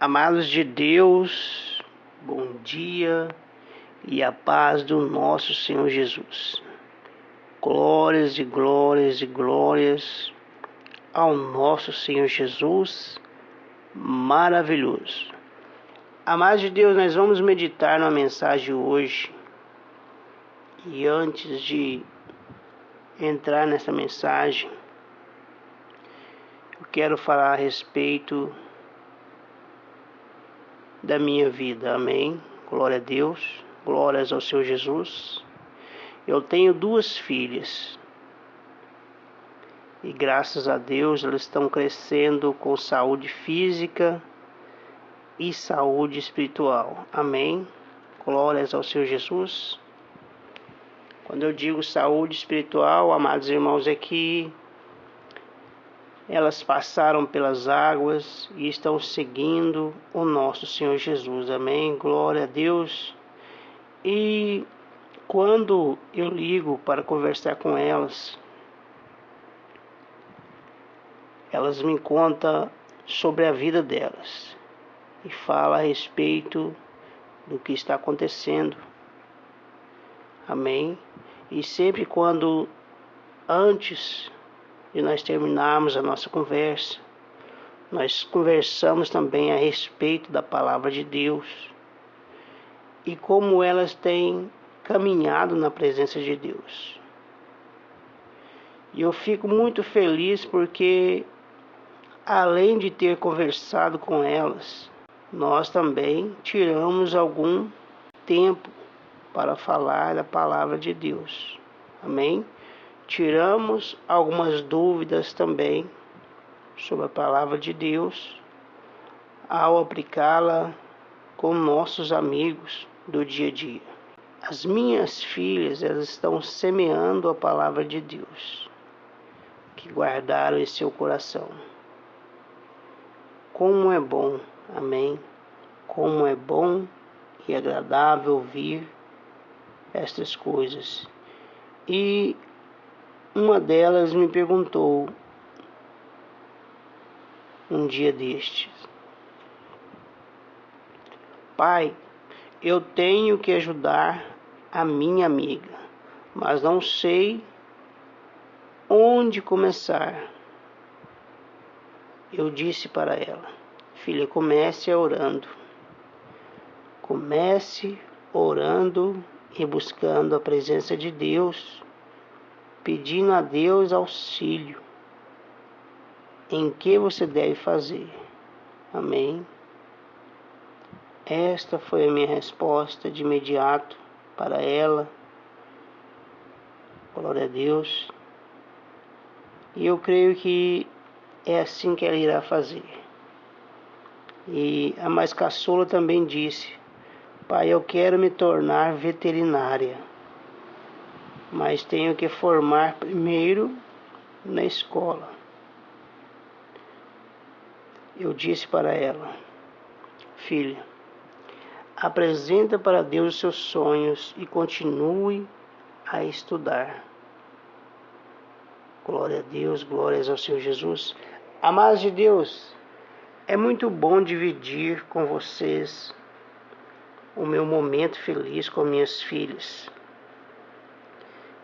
Amados de Deus, bom dia e a paz do nosso Senhor Jesus. Glórias e glórias e glórias ao nosso Senhor Jesus maravilhoso. Amados de Deus, nós vamos meditar na mensagem hoje. E antes de entrar nessa mensagem, eu quero falar a respeito da minha vida, amém? Glória a Deus, glórias ao Senhor Jesus. Eu tenho 2 filhas e graças a Deus elas estão crescendo com saúde física e saúde espiritual, amém? Glórias ao Senhor Jesus. Quando eu digo saúde espiritual, amados irmãos, é que elas passaram pelas águas e estão seguindo o nosso Senhor Jesus, amém? Glória a Deus. E quando eu ligo para conversar com elas, elas me contam sobre a vida delas e falam a respeito do que está acontecendo, amém? E sempre quando antes de nós terminarmos a nossa conversa, nós conversamos também a respeito da palavra de Deus e como elas têm caminhado na presença de Deus. E eu fico muito feliz porque, além de ter conversado com elas, nós também tiramos algum tempo para falar da palavra de Deus, amém? Tiramos algumas dúvidas também sobre a palavra de Deus ao aplicá-la com nossos amigos do dia a dia. As minhas filhas, elas estão semeando a palavra de Deus, que guardaram em seu coração. Como é bom, amém? Como é bom e agradável ouvir estas coisas. E uma delas me perguntou um dia destes: pai, eu tenho que ajudar a minha amiga, mas não sei onde começar. Eu disse para ela: filha, comece orando. Comece orando e buscando a presença de Deus, pedindo a Deus auxílio em que você deve fazer, amém? Esta foi a minha resposta de imediato para ela, glória a Deus, e eu creio que é assim que ela irá fazer. E a mais caçula também disse: pai, eu quero me tornar veterinária, mas tenho que formar primeiro na escola. Eu disse para ela: filha, apresenta para Deus os seus sonhos e continue a estudar. Glória a Deus, glórias ao Senhor Jesus. Amados de Deus, é muito bom dividir com vocês o meu momento feliz com minhas filhas.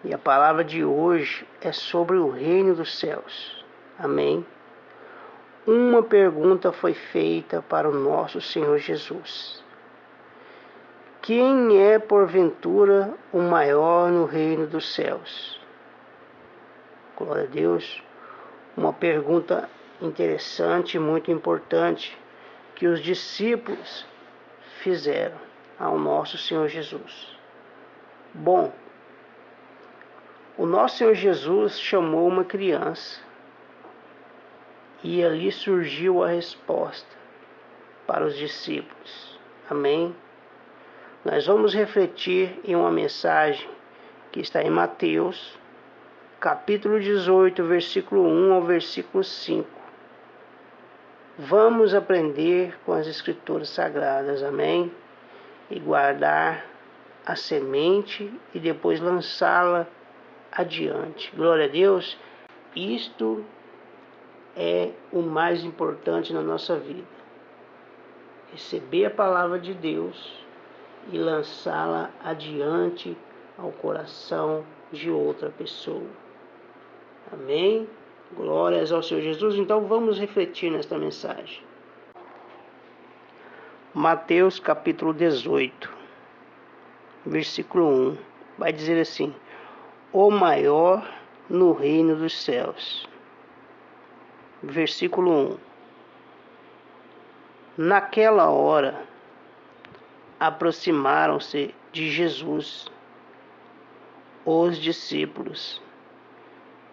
E a palavra de hoje é sobre o reino dos céus, amém? Uma pergunta foi feita para o nosso Senhor Jesus: quem é porventura o maior no reino dos céus? Glória a Deus. Uma pergunta interessante e muito importante que os discípulos fizeram ao nosso Senhor Jesus. Bom, o nosso Senhor Jesus chamou uma criança e ali surgiu a resposta para os discípulos, amém? Nós vamos refletir em uma mensagem que está em Mateus, capítulo 18, versículo 1 ao versículo 5. Vamos aprender com as Escrituras Sagradas, amém? E guardar a semente e depois lançá-la adiante. Glória a Deus. Isto é o mais importante na nossa vida. receber a palavra de Deus e lançá-la adiante ao coração de outra pessoa. Amém? Glórias ao Senhor Jesus. Então vamos refletir nesta mensagem. Mateus capítulo 18, versículo 1, vai dizer assim: o maior no reino dos céus. Versículo 1. Naquela hora, aproximaram-se de Jesus os discípulos,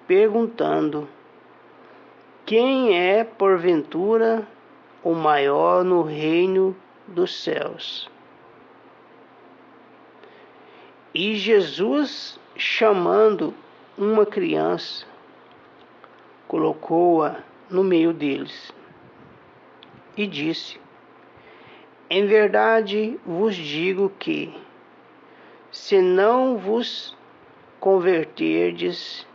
perguntando: quem é, porventura, o maior no reino dos céus? E Jesus, chamando uma criança, colocou-a no meio deles e disse: em verdade vos digo que, se não vos converterdes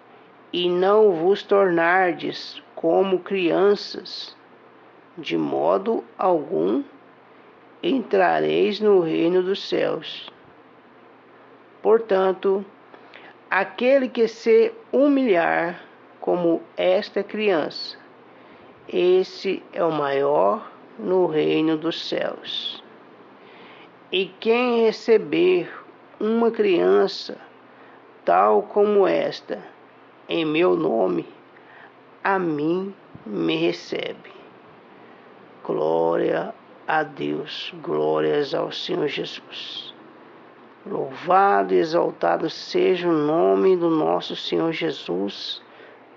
e não vos tornardes como crianças, de modo algum entrareis no reino dos céus. Portanto, aquele que se humilhar como esta criança, esse é o maior no reino dos céus. E quem receber uma criança tal como esta, em meu nome, a mim me recebe. Glória a Deus, glórias ao Senhor Jesus. Louvado e exaltado seja o nome do nosso Senhor Jesus,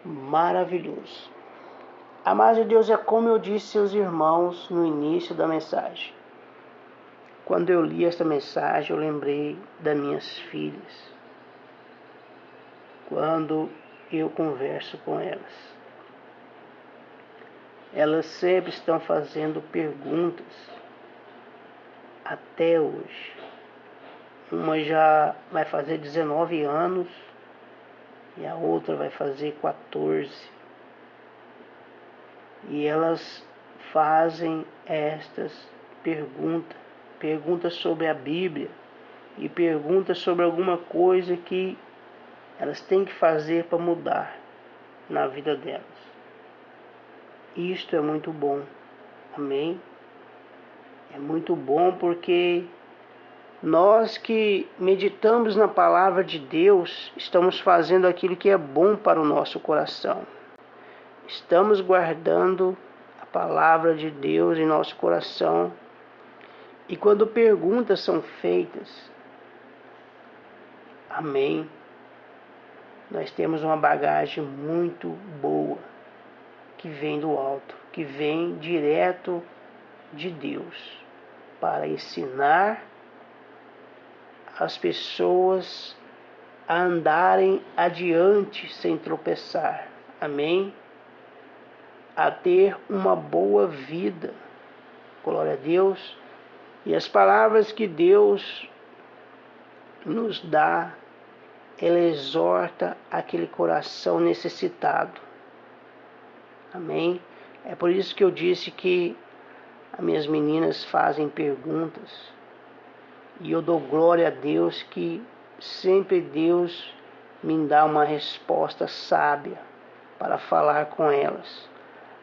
maravilhoso. Amados de Deus, é como eu disse aos irmãos no início da mensagem. Quando eu li esta mensagem, eu lembrei das minhas filhas. Quando eu converso com elas, elas sempre estão fazendo perguntas, até hoje. Uma já vai fazer 19 anos e a outra vai fazer 14. E elas fazem estas perguntas sobre a Bíblia e perguntas sobre alguma coisa que elas têm que fazer para mudar na vida delas. Isto é muito bom, amém? É muito bom porque nós que meditamos na palavra de Deus, estamos fazendo aquilo que é bom para o nosso coração. Estamos guardando a palavra de Deus em nosso coração. E quando perguntas são feitas, amém, nós temos uma bagagem muito boa, que vem do alto, que vem direto de Deus, para ensinar as pessoas a andarem adiante sem tropeçar, amém? A ter uma boa vida, glória a Deus. E as palavras que Deus nos dá, ela exorta aquele coração necessitado, amém? É por isso que eu disse que as minhas meninas fazem perguntas, e eu dou glória a Deus que sempre Deus me dá uma resposta sábia para falar com elas.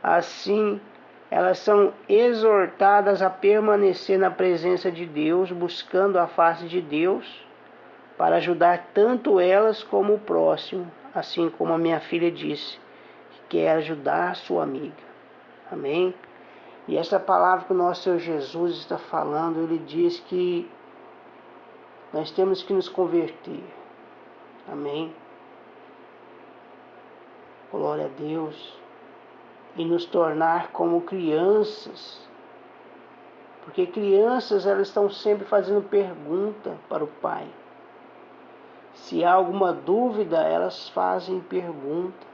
Assim, elas são exortadas a permanecer na presença de Deus, buscando a face de Deus, para ajudar tanto elas como o próximo, assim como a minha filha disse, que quer ajudar sua amiga. Amém? E essa palavra que o nosso Senhor Jesus está falando, ele diz que nós temos que nos converter. Amém? Glória a Deus. E nos tornar como crianças. Porque crianças, elas estão sempre fazendo pergunta para o pai. Se há alguma dúvida, elas fazem pergunta.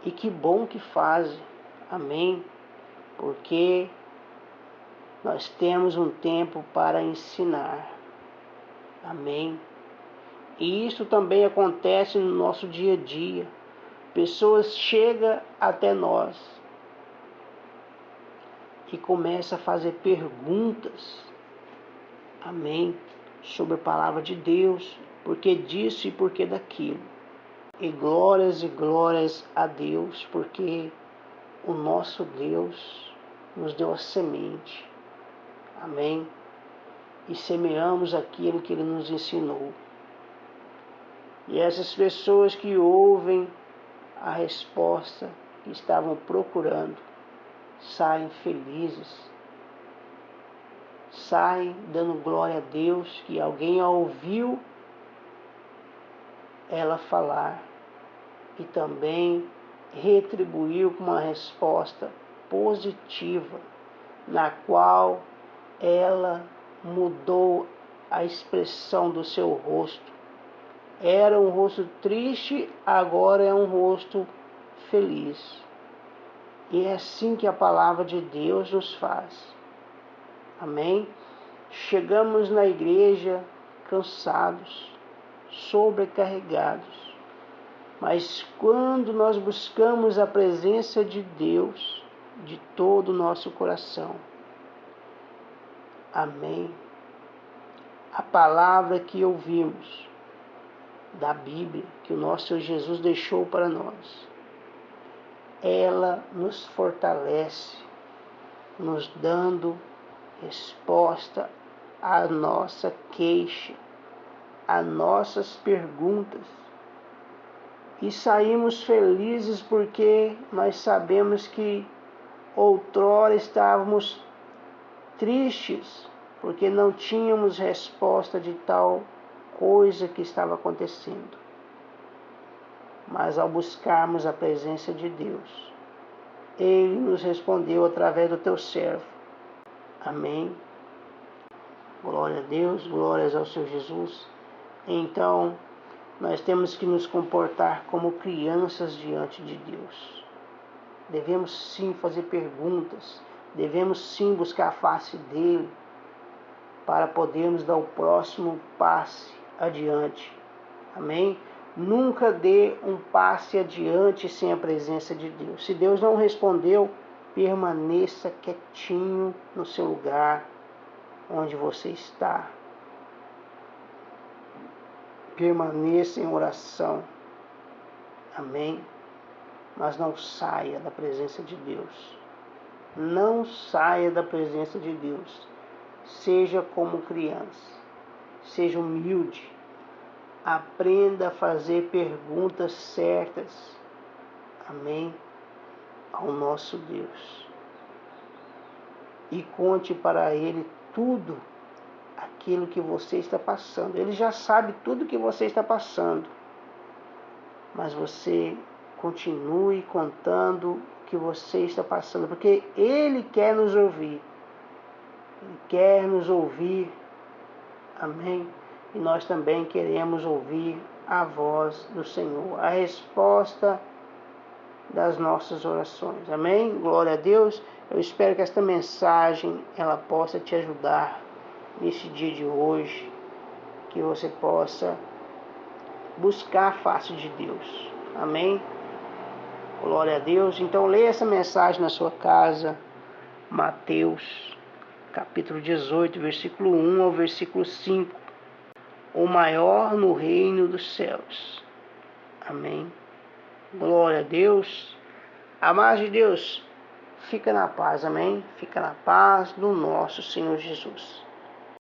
E que bom que fazem. Amém? Porque nós temos um tempo para ensinar. Amém? E isso também acontece no nosso dia a dia. Pessoas chegam até nós e começa a fazer perguntas, amém, sobre a palavra de Deus, porque disso e porque daquilo. E glórias a Deus, porque o nosso Deus nos deu a semente, amém, e semeamos aquilo que Ele nos ensinou. E essas pessoas que ouvem a resposta que estavam procurando, saem felizes, saem dando glória a Deus, que alguém a ouviu ela falar e também retribuiu com uma resposta positiva, na qual ela mudou a expressão do seu rosto. Era um rosto triste, agora é um rosto feliz. E é assim que a palavra de Deus nos faz. Amém? Chegamos na igreja cansados, sobrecarregados. Mas quando nós buscamos a presença de Deus de todo o nosso coração, amém, a palavra que ouvimos da Bíblia, que o nosso Senhor Jesus deixou para nós, ela nos fortalece, nos dando resposta à nossa queixa, às nossas perguntas. E saímos felizes porque nós sabemos que outrora estávamos tristes, porque não tínhamos resposta de tal coisa que estava acontecendo. Mas ao buscarmos a presença de Deus, Ele nos respondeu através do teu servo. Amém. Glória a Deus, glórias ao Senhor Jesus. Então, nós temos que nos comportar como crianças diante de Deus. Devemos sim fazer perguntas, devemos sim buscar a face dEle, para podermos dar o próximo passe adiante. Amém? Nunca dê um passe adiante sem a presença de Deus. Se Deus não respondeu, permaneça quietinho no seu lugar, onde você está. Permaneça em oração. Amém? Mas não saia da presença de Deus. Não saia da presença de Deus. Seja como criança. Seja humilde. Aprenda a fazer perguntas certas. Amém? Ao nosso Deus. E conte para Ele tudo aquilo que você está passando. Ele já sabe tudo que você está passando. Mas você continue contando o que você está passando, porque Ele quer nos ouvir. Ele quer nos ouvir. Amém? E nós também queremos ouvir a voz do Senhor, a resposta das nossas orações. Amém? Glória a Deus. Eu espero que esta mensagem ela possa te ajudar nesse dia de hoje, que você possa buscar a face de Deus. Amém? Glória a Deus. Então leia essa mensagem na sua casa. Mateus, capítulo 18, versículo 1 ao versículo 5. O maior no reino dos céus. Amém? Glória a Deus. Amados de Deus, fica na paz, amém? Fica na paz do nosso Senhor Jesus.